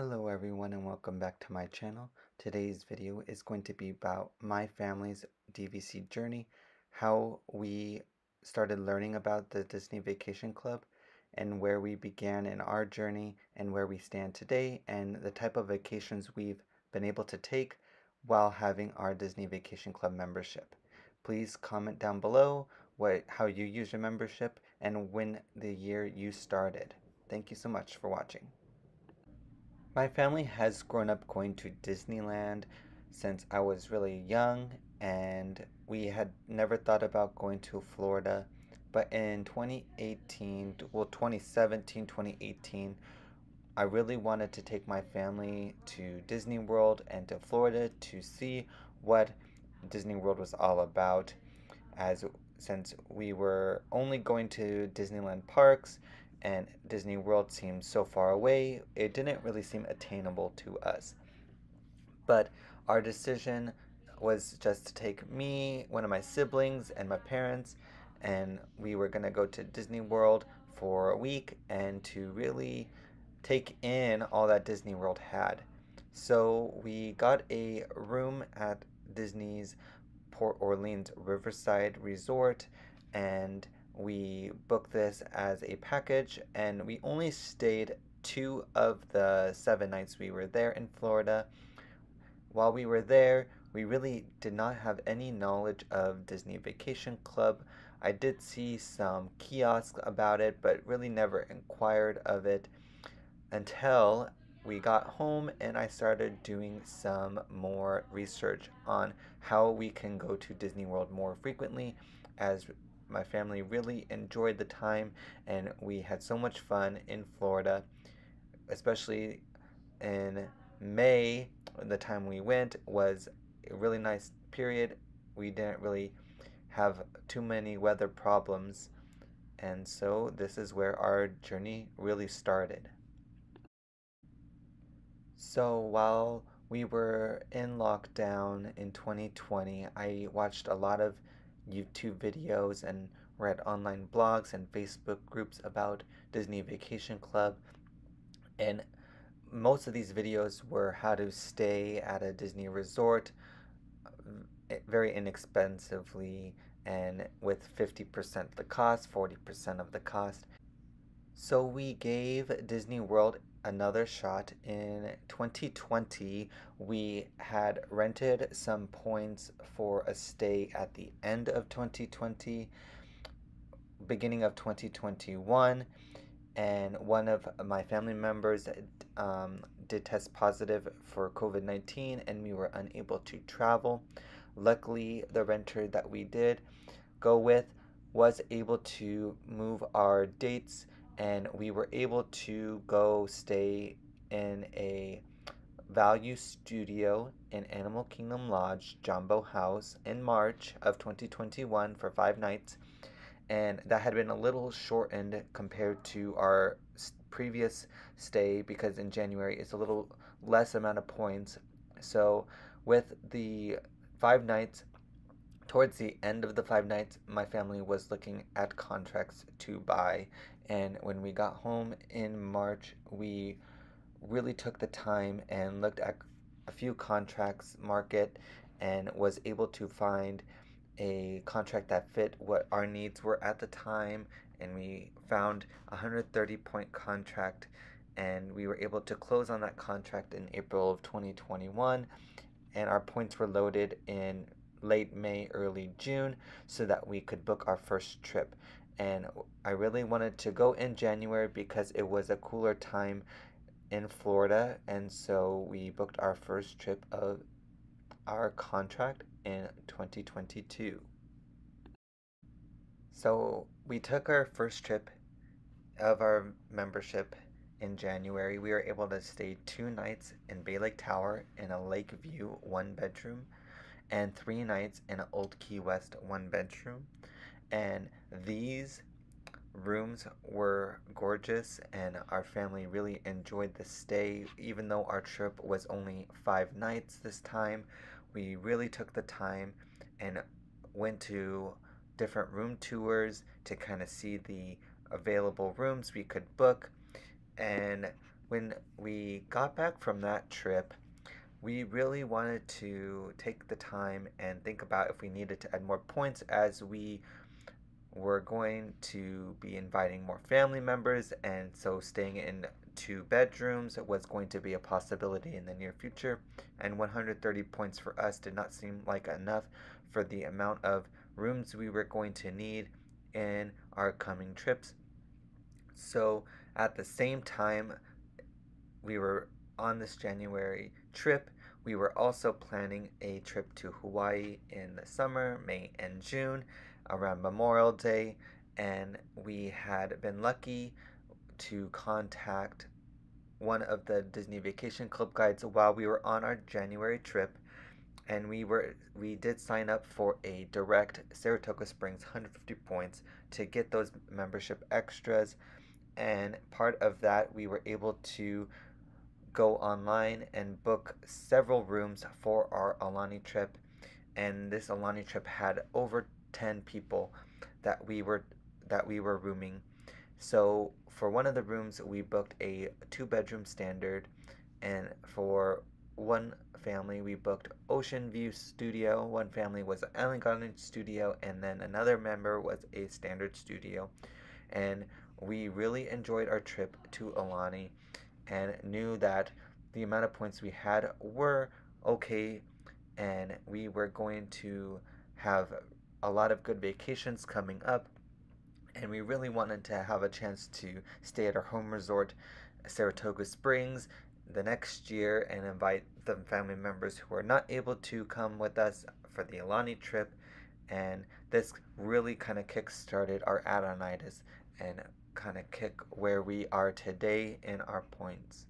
Hello everyone and welcome back to my channel. Today's video is going to be about my family's DVC journey, how we started learning about the Disney Vacation Club, and where we began in our journey and where we stand today, and the type of vacations we've been able to take while having our Disney Vacation Club membership. Please comment down below how you use your membership and when the year you started. Thank you so much for watching. My family has grown up going to Disneyland since I was really young, and we had never thought about going to Florida. But in 2018, well, 2017, 2018, I really wanted to take my family to Disney World and to Florida to see what Disney World was all about, as since we were only going to Disneyland parks and Disney World seemed so far away, it didn't really seem attainable to us. But our decision was just to take me, one of my siblings, and my parents, and we were going to go to Disney World for a week and to really take in all that Disney World had. So we got a room at Disney's Port Orleans Riverside Resort, and we booked this as a package, and we only stayed 2 of the 7 nights we were there in Florida. While we were there, we really did not have any knowledge of Disney Vacation Club. I did see some kiosks about it, but really never inquired of it until we got home and I started doing some more research on how we can go to Disney World more frequently, as my family really enjoyed the time and we had so much fun in Florida, especially in May. The time we went was a really nice period. We didn't really have too many weather problems, and so this is where our journey really started. So while we were in lockdown in 2020, I watched a lot of YouTube videos and read online blogs and Facebook groups about Disney Vacation Club. And most of these videos were how to stay at a Disney resort very inexpensively and with 50% the cost, 40% of the cost. So we gave Disney World another shot. In 2020, we had rented some points for a stay at the end of 2020, beginning of 2021, and one of my family members did test positive for COVID-19 and we were unable to travel. Luckily, the renter that we did go with was able to move our dates, and we were able to go stay in a value studio in Animal Kingdom Lodge Jumbo House in March of 2021 for 5 nights, and that had been a little shortened compared to our previous stay because in January it's a little less amount of points. So with the 5 nights, towards the end of the 5 nights, my family was looking at contracts to buy, and when we got home in March, we really took the time and looked at a few contracts market and was able to find a contract that fit what our needs were at the time, and we found a 130-point contract, and we were able to close on that contract in April of 2021, and our points were loaded in late May, early June, so that we could book our first trip. And I really wanted to go in January because it was a cooler time in Florida, and so we booked our first trip of our contract in 2022. So we took our first trip of our membership in January. We were able to stay 2 nights in Bay Lake Tower in a Lake View 1-bedroom and 3 nights in an Old Key West 1-bedroom. And these rooms were gorgeous and our family really enjoyed the stay. Even though our trip was only 5 nights this time, we really took the time and went to different room tours to kind of see the available rooms we could book. And When we got back from that trip, we really wanted to take the time and think about if we needed to add more points, as we were going to be inviting more family members, and so staying in 2 bedrooms was going to be a possibility in the near future. And 130 points for us did not seem like enough for the amount of rooms we were going to need in our coming trips. So at the same time we were on this January trip, we were also planning a trip to Hawaii in the summer, May and June, around Memorial Day, and we had been lucky to contact one of the Disney Vacation Club guides while we were on our January trip, and we did sign up for a direct Saratoga Springs 150 points to get those membership extras. And part of that, we were able to go online and book several rooms for our Alani trip. And this Alani trip had over 10 people that we were rooming. So for one of the rooms, we booked a 2 bedroom standard, and for one family, we booked Ocean View Studio. One family was Island Garden Studio, and then another member was a standard studio. And we really enjoyed our trip to Alani, and knew that the amount of points we had were okay, and we were going to have a lot of good vacations coming up, and we really wanted to have a chance to stay at our home resort, Saratoga Springs, the next year, and invite the family members who are not able to come with us for the Alani trip. And this really kind of kick-started our add-onitis and kind of kick where we are today in our points.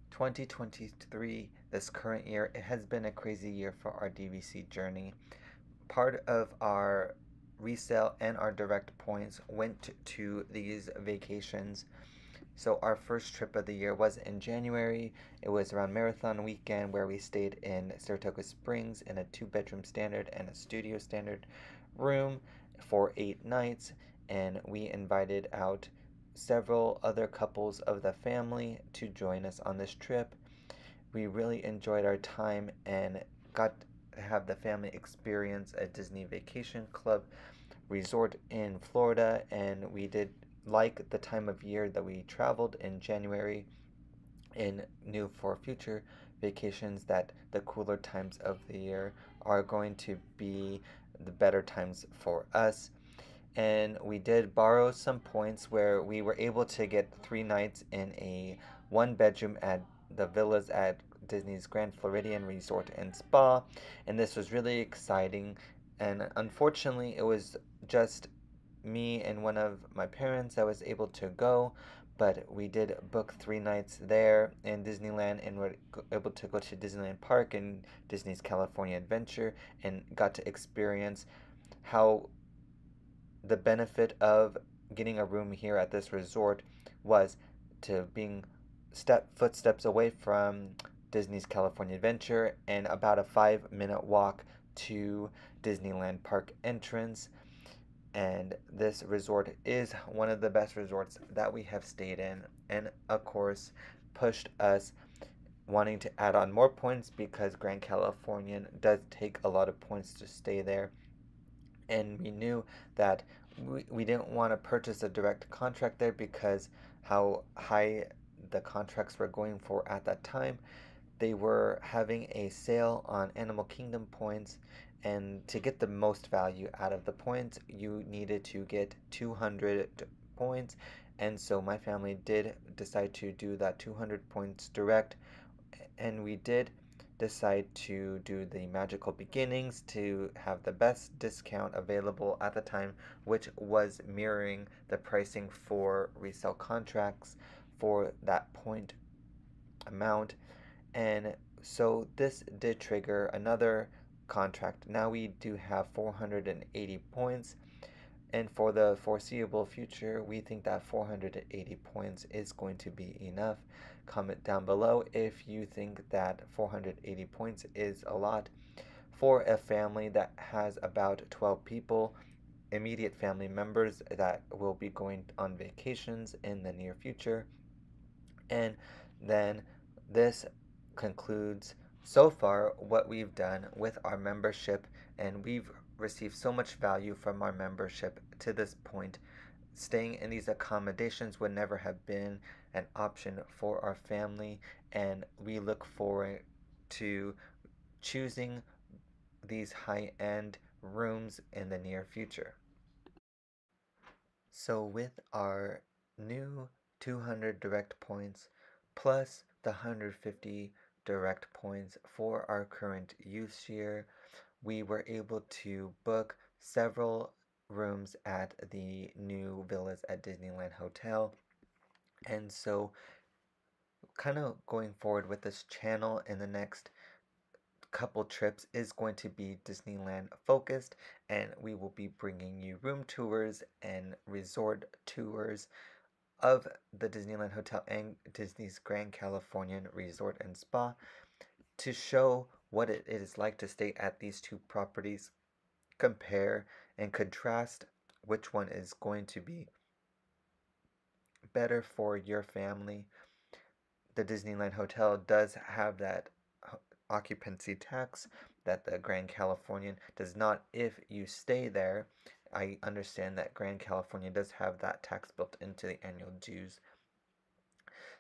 2023, this current year, it has been a crazy year for our DVC journey. Part of our resale and our direct points went to these vacations. So our first trip of the year was in January. It was around marathon weekend, where we stayed in Saratoga Springs in a 2 bedroom standard and a studio standard room for 8 nights, and we invited out several other couples of the family to join us on this trip. We really enjoyed our time and got to have the family experience a Disney Vacation Club resort in Florida, and we did like the time of year that we traveled in January, and knew for future vacations that the cooler times of the year are going to be the better times for us. And we did borrow some points where we were able to get 3 nights in a 1 bedroom at the villas at Disney's Grand Floridian Resort and Spa, and this was really exciting. And unfortunately, it was just me and one of my parents that was able to go, but we did book 3 nights there in Disneyland, and were able to go to Disneyland Park and Disney's California Adventure, and got to experience how the benefit of getting a room here at this resort was to being footsteps away from Disney's California Adventure, and about a 5-minute walk to Disneyland Park entrance. And this resort is one of the best resorts that we have stayed in, and of course pushed us wanting to add on more points, because Grand Californian does take a lot of points to stay there. And we knew that we didn't want to purchase a direct contract there, because how high the contracts were going for at that time. They were having a sale on Animal Kingdom points, and to get the most value out of the points, you needed to get 200 points. And so my family did decide to do that 200 points direct, and we did decide to do the Magical Beginnings to have the best discount available at the time, which was mirroring the pricing for resale contracts for that point amount. And so this did trigger another contract. Now we do have 480 points, and for the foreseeable future, we think that 480 points is going to be enough. Comment down below if you think that 480 points is a lot. For a family that has about 12 people, immediate family members that will be going on vacations in the near future, And then this concludes so far what we've done with our membership, and we've received so much value from our membership to this point. Staying in these accommodations would never have been an option for our family, and we look forward to choosing these high end rooms in the near future. So, with our new 200 direct points plus the 150 direct points for our current use year, we were able to book several rooms at the new villas at Disneyland Hotel. And so, kind of going forward with this channel in the next couple trips is going to be Disneyland focused, and we will be bringing you room tours and resort tours of the Disneyland Hotel and Disney's Grand Californian Resort and Spa to show what it is like to stay at these two properties, compare and contrast which one is going to be better for your family. The Disneyland Hotel does have that occupancy tax that the Grand Californian does not if you stay there. I understand that Grand California does have that tax built into the annual dues.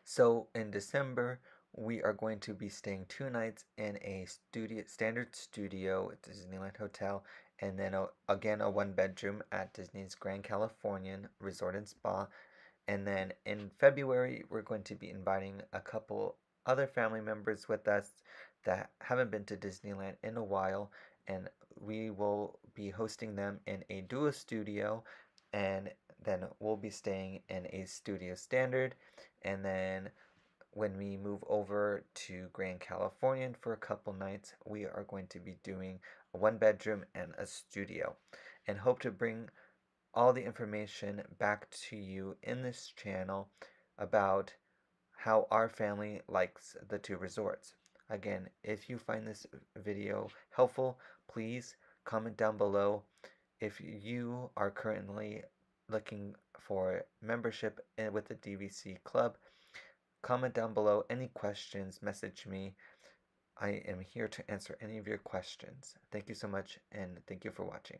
So in December, we are going to be staying 2 nights in a standard studio at Disneyland Hotel, and then again a 1 bedroom at Disney's Grand Californian Resort and Spa. And then in February, we're going to be inviting a couple other family members with us that haven't been to Disneyland in a while, and we will be hosting them in a duo studio, and then we'll be staying in a studio standard. And then when we move over to Grand Californian for a couple nights, we are going to be doing a 1 bedroom and a studio, and hope to bring all the information back to you in this channel about how our family likes the two resorts. Again, if you find this video helpful, please comment down below. If you are currently looking for membership with the DVC Club, comment down below any questions, message me. I am here to answer any of your questions. Thank you so much, and thank you for watching.